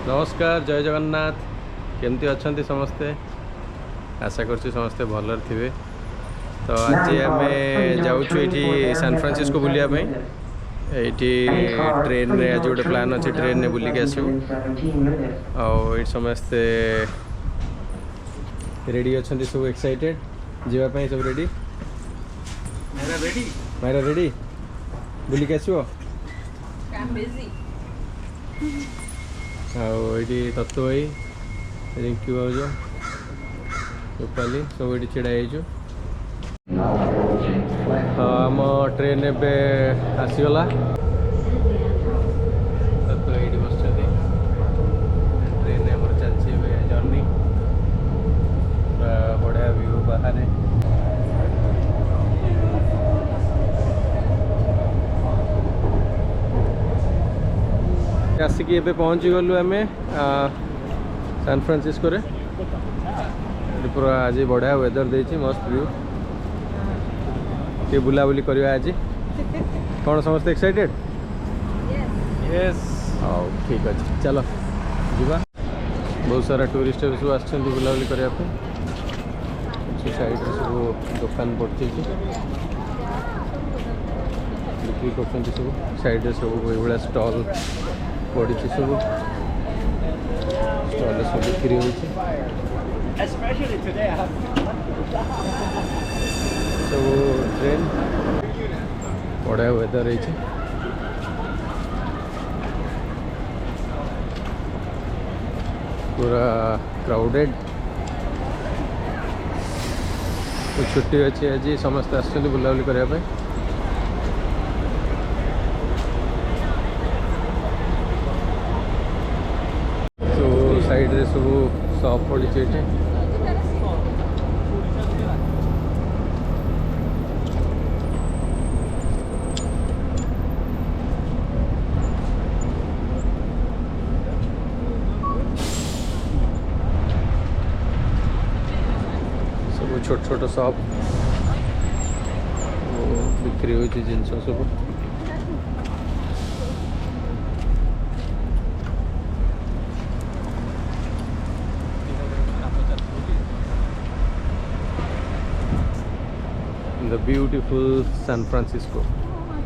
नमस्कार जय जगन्नाथ केमती अच्छा समस्ते आशा कर समस्ते भल थे। तो आज आम जाऊँ सान फ्रांसिस्को बुलायापी ये ट्रेन रे आज गोटे प्लान अच्छे ट्रेन में बुलिक आसू ये समस्ते रेडी अच्छा सब एक्साइटेड जीवाई सब रेडी मायरा रेडी बुलिक आसो आईटी तत्व भाई रिंकू भाज रूपाली सब ये छिड़ा आम ट्रेन एबे आसीगला तत्व ये बस ट्रेन चलती जर्नी बढ़िया व्यू बाहर आसिक एबे पहुँची गलु आम सान फ्रांसिस्को रे पूरा आज बढ़िया वेदर देती मस्त व्यू ये बुलाबुली करवा आज कौन समस्त एक्साइटेड यस ठीक अच्छे चलो जीवा बहुत सारा टूरिस्ट सब आस बुलाबुली करने साइड सब दुकान पड़ती बिक्री कर सब साइड सब ये स्टल पड़ी सब स्टल सब बिक्री हो सब ट्रेन बढ़िया वेदर है पूरा क्राउडेड तो छुट्टी अच्छी आज समस्त आसुँच बुलाबुली करने साइड रे सब शॉप पड़ी ये सब छोट छोट शॉप बिक्री हो जिनस सब द ब्यूटीफुल सान फ्रांसिस्को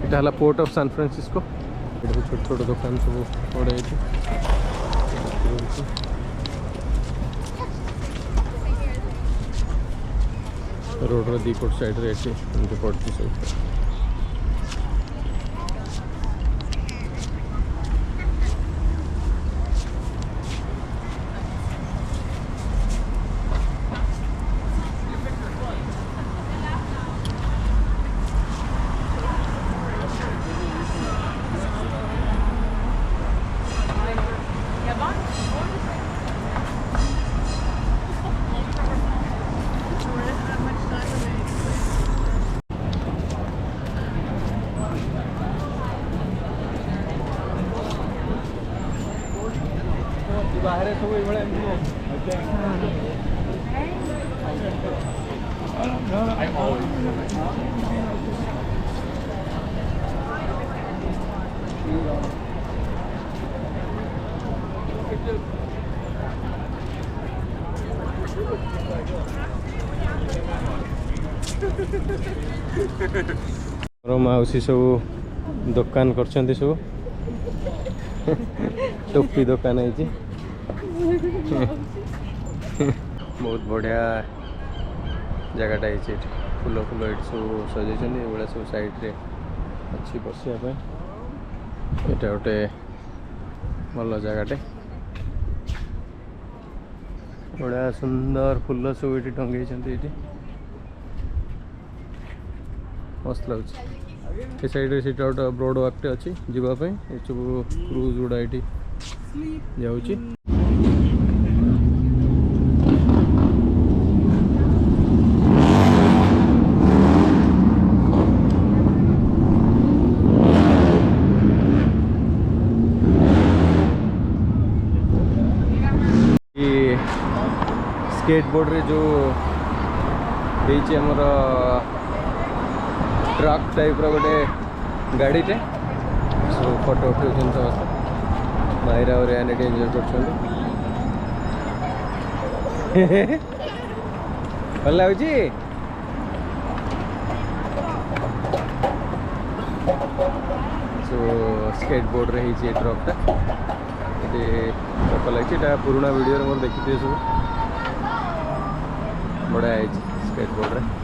इटा है पोर्ट ऑफ सान फ्रांसिस्को छोट छोट दुकान सब पड़े रोड दी पट साइड रे पड़ती सब बाहर सब मौसी सब दुकान कर सब टोपी दुकान है बहुत बढ़िया जगटा है फूल फूल ये सब सजे सब साइड रे अच्छी बसापी यहाँ गोटे भल जगटे बढ़िया सुंदर फूल सब ये टंगे ये मस्त लगे साइड से गोटे ब्रॉड वाकटे अच्छी जीवाई ये सब क्रूज गुड़ा ये जाऊँगी स्केटबोर्ड रे जो देछि हमर ट्रक टाइप रो गोटे गाड़ीटे सो फोटो उठे समस्त मायरा और यानी एंजॉय कर भल लगुच सो स्केट बोर्ड रे ही ट्रकटा ये चक लगी पुराना वीडियो मोर देखी सब बढ़िया है स्केट बोर्ड रे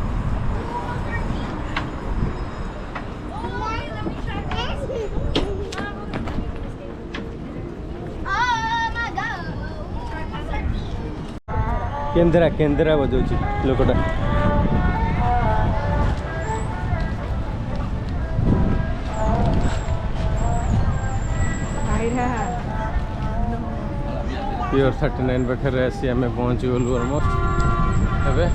केंद्रा केंद्रा बजाऊँ लोकटा पियर 39 पाखे आसी आम पहुँची गलु ऑलमोस्ट एवं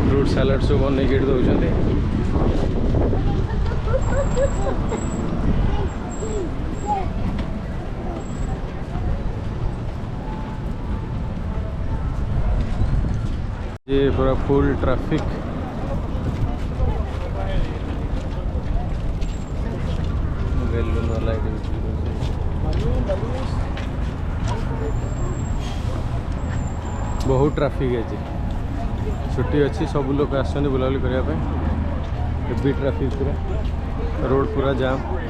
फ्रूट सैलड सब बन दौरान ये पूरा फुल ट्रैफिक बेलून वाला बहुत ट्रैफिक है छुट्टी अच्छी सब लोग आसछन बुलाबुली करने हेवी ट्रैफिक पूरा रोड पूरा जाम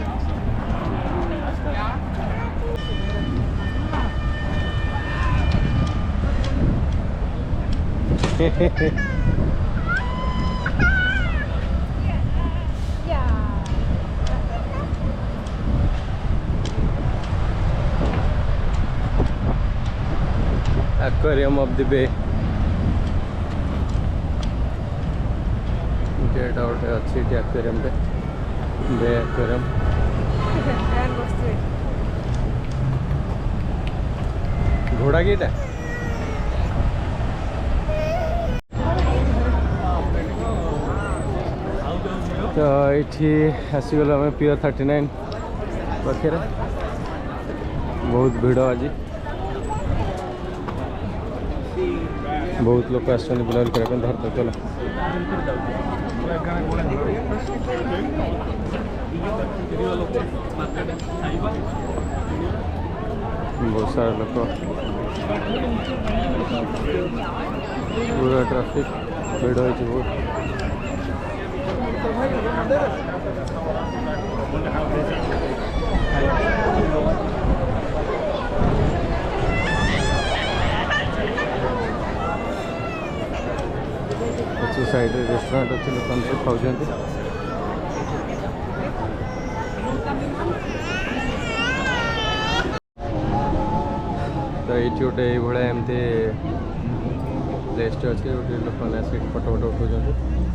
Aquarium of the Bay get out अच्छी aquarium पे Bay aquarium घोड़ा गेट है तो ये आसीगल आम पियर 39 पाखे बहुत भिड़ आज बहुत लोग आसछन बुलाबुली करने धरत चलो बहुत सारा लोग पूरा ट्रैफिक भिड़ हो बहुत अच्छी साइड रेस्टोरेंट अच्छे लोग सब खाऊँ तो ये गोटे ये एमती प्लेस अच्छे गोटे लोक मैंने फोटो फोटो उठाऊँ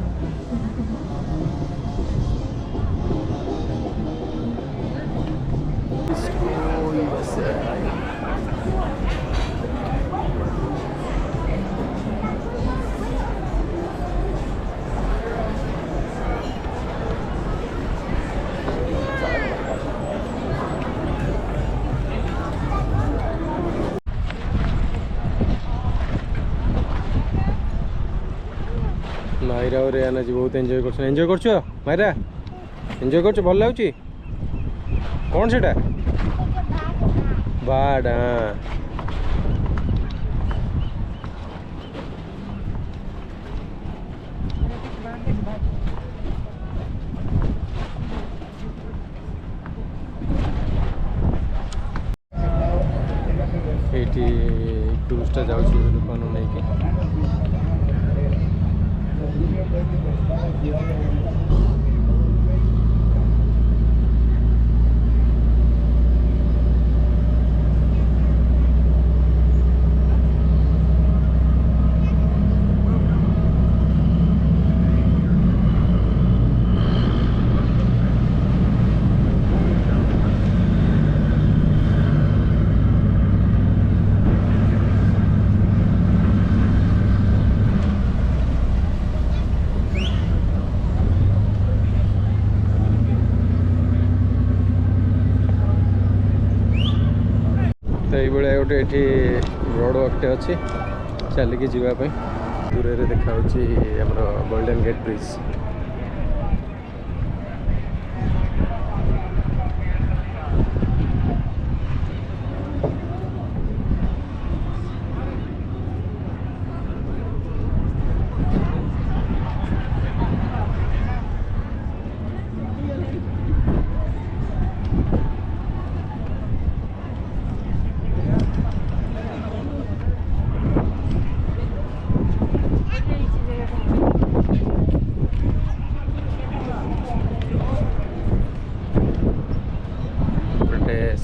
मायरा और याना जी बहुत एंजॉय कर मायरा एंजॉय कर भल लगुच कौन से बाड हाँ ये टूरिस्ट जाऊँ दुकान नहीं कि तो ये गोटे ये रोड वर्कटे अच्छी चलिकी जावाई दूर में देखा golden gate bridge.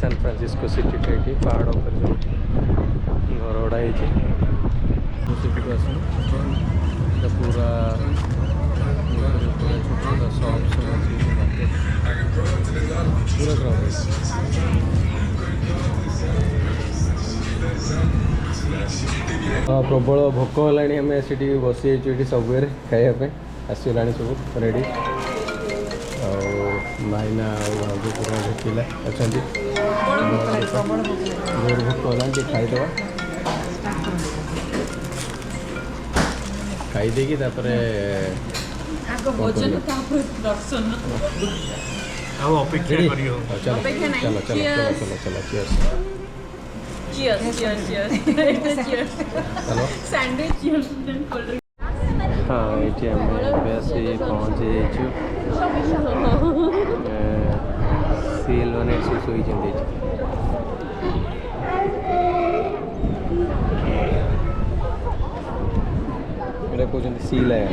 San Francisco city टे पहाड़ पर जो घर गुड़ा सिटी को आस पूरा शॉप सब पूरा क्राउड। हाँ प्रबल भोक है आम से बसी ये सबवे खायापी आसगला सब रेडी माइना भाभी पूरा भोकिला अच्छा जोर भोक है खाईदे खाईदे चलो चलो चलो चलो चलो Cheers, cheers, cheers. Hello. Sandwich, cheers, then cold drink. हाँ ये वैसे पहुँच सील वन शोई कहते सील है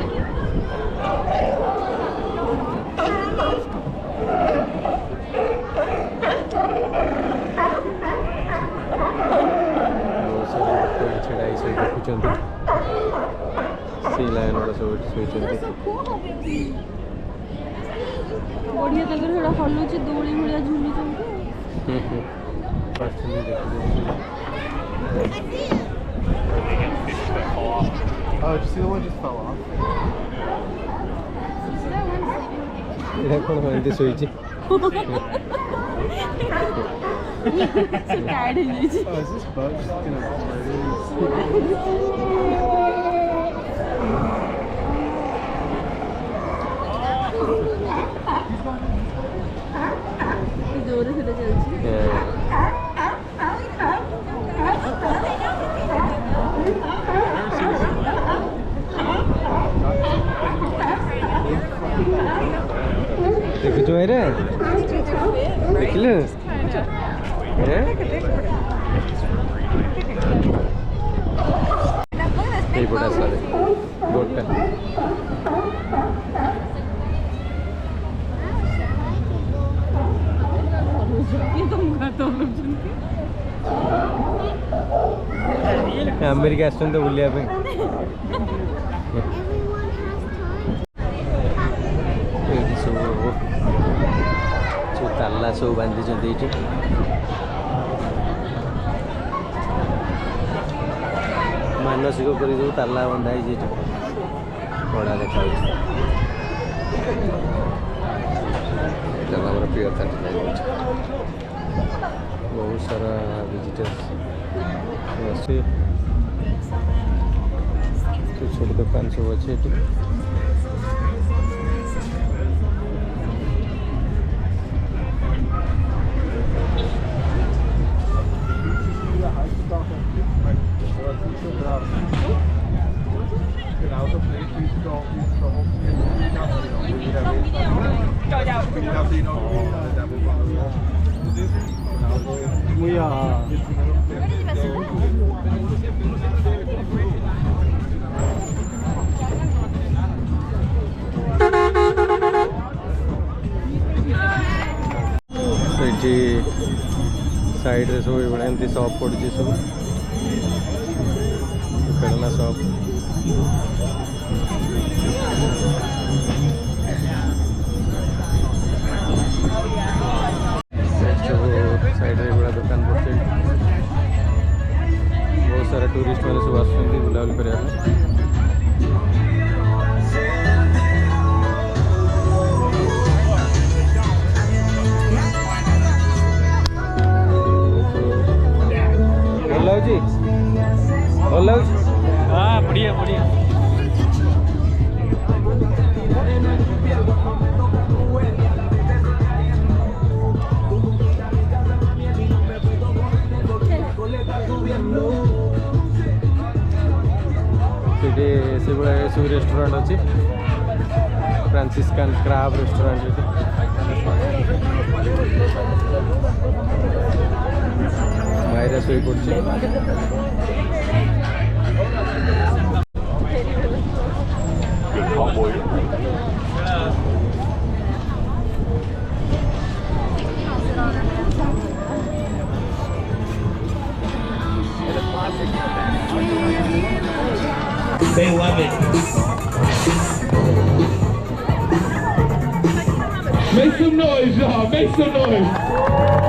देखुं सी लाइन गुड़ा सब बढ़िया तक हलुची दौड़ी भाया झुलुं कौन एमती शोची जोर से चलती देखो जो है रे देख लो ये बड़ा सारे गोटा अमेरिका आस बुलिया सब ताला सब बांधी ये मानसिक कर सब ताला बंधाई बड़ा देखा प्रिय बहुत सारा विजिटर्स छोट दुकान सब अच्छे साइड रे सब बड़ा एमती शॉप पड़ी सब खेलना शॉप साइड रे बड़ा दुकान पड़े बहुत सारा टूरिस्ट मैंने सब आसुँच बुलाबुली करने भल लगुच हाँ बढ़िया बढ़िया रेस्टोरेंट अच्छी फ्रांसिस्कान क्राब रेस्टोरेंट ये मायरा शोई पड़ी They love it. Make some noise, y'all. Make some noise.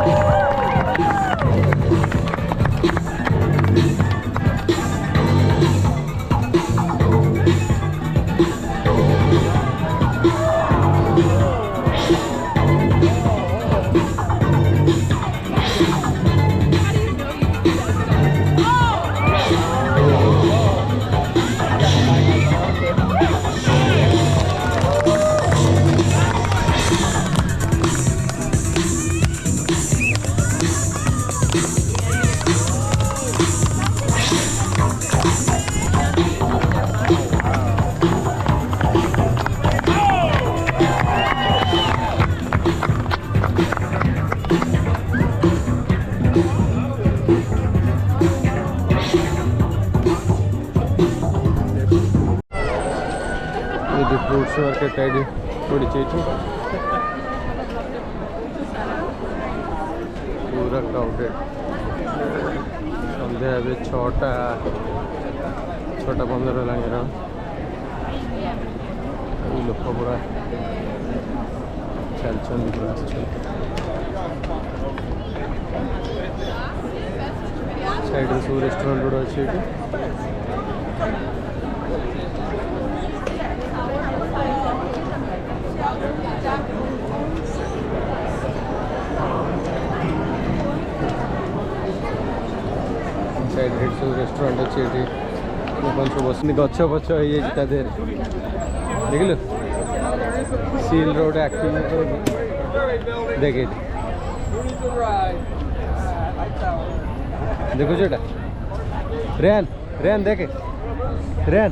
Fruits market ID पड़ी पूरा क्राउडेड सन्ध्या ए 6:15 लगे लोक पूरा चलते पूरा साइड सब रेस्टोरेंट गुड़ा अच्छे साइड हेड सब रेस्टोरेंट अच्छे लोक सब बस गच पछ हो देख सील रोड एक्टिंग देखे देखो चेटा रेन रेन देखे रेन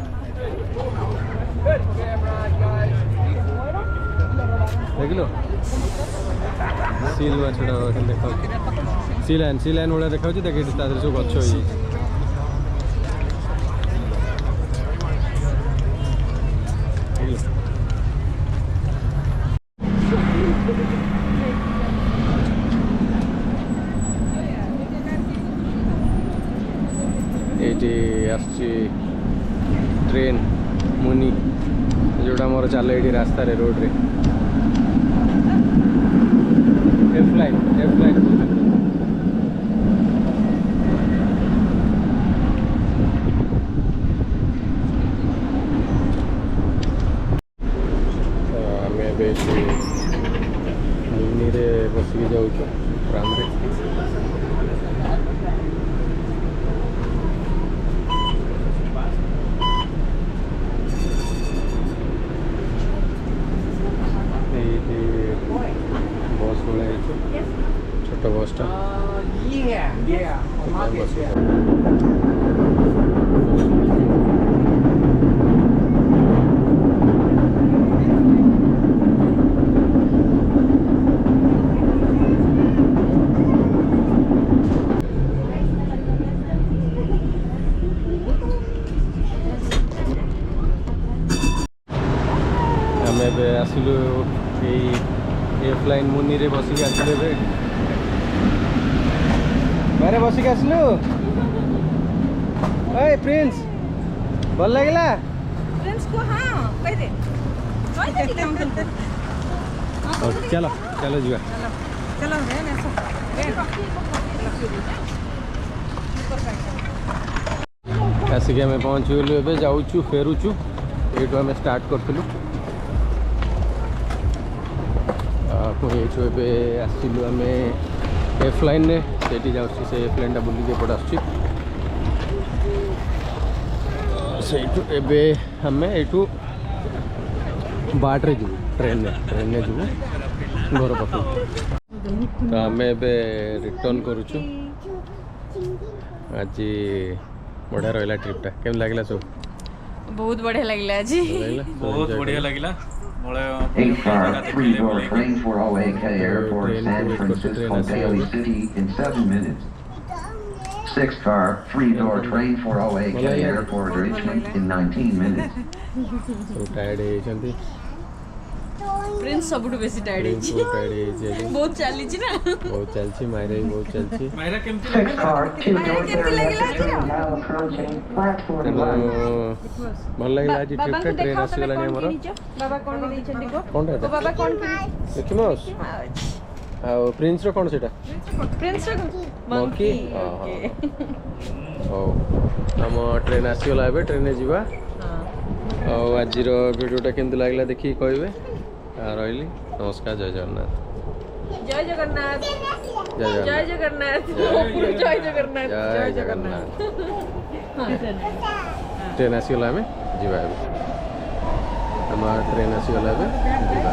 देख लो सील माछड़ा देखा सी लाइन भाया देखा देखे सब गच हो ये ट्रेन मुनि जोड़ा मोर चल ये रास्ता रोड रे एफ लाइन आम मुनि रे बसिक जाऊँ ट्राम रे छोटा बसटा आम आसिलु एफ लाइन मुनि रे बसिक आसिलु बारे बसिक आसिलु ओए प्रिंस भल लागला प्रिंस को हां कह दे चलो चलो जीवा चलो आसिक आम पहुँचगलु ए जाऊँ फेरुचु ये आम स्टार्ट करूँ ये आसलु आम एफ लाइन ने से जाऊँ से एफ लाइन बुलिक एपट आम यू बाट्रे जीव ट्रेन ने जीव घर पाख तो आम रिटर्न करुचु आज बढ़िया रहा ट्रिपटा केम लगला सब बहुत बढ़िया लगला आज बहुत बढ़िया लगिला मोळे 8-car, 3-door train for OAK Airport, San Francisco Daly City in 7 minutes. 6-car, 3-door train for OAK Airport, Richmond in 19 minutes. ସବୁ ଟାୟାର୍ଡ ହେଇଯାଇଛନ୍ତି प्रिंस सबुठु बेसी टाइड ପ୍ରିନ୍ସ ବହୁତ ଟାୟାର୍ଡ ହେଇଯାଇଛି ଆଜି बहुत चली छी ना ବହୁତ ଚାଲିଛି ମାଇରା ବି ବହୁତ ଚାଲିଛି मायरा केमती 6-car, 2-door area now approaching platform ତେଣୁ 1. ଭଲ ଲାଗିଲା ଆଜି बाबा ଟ୍ରିପ୍ଟା को ଟ୍ରେନ୍ देखाओ तमे ଆସିଗଲାଣି कोन ଆମର किनिछ बाबा कोन देइछन देखो कोनटा तो बाबा कोन किनि ଦେଖି ମାଉସ ଆଉ ପ୍ରିନ୍ସର କ'ଣ ସେଇଟା प्रिंस ମଙ୍କି मंकी ହଉ ଆମ ଟ୍ରେନ୍ ଆସିଗଲା ଏବେ ଟ୍ରେନ୍ରେ ଯିବା ଆଉ ଆଜିର ଭିଡ଼ିଓଟା କେମିତି ଲାଗିଲା ଦେଖିକି କହିବେ ରହିଲି ନମସ୍କାର ଜୟ ଜଗନ୍ନାଥ जय जगन्नाथ ଜୟ जय ଜଗନ୍ନାଥ जगन्नाथ जय जगन्नाथ ଜୟ ଜଗନ୍ନାଥ ଟ୍ରେନ୍ ଆସିଗଲା ଆମେ ଯିବା ଏବେ ଆମ ଟ୍ରେନ୍ ଆସିଗଲା ଏବେ ଯିବା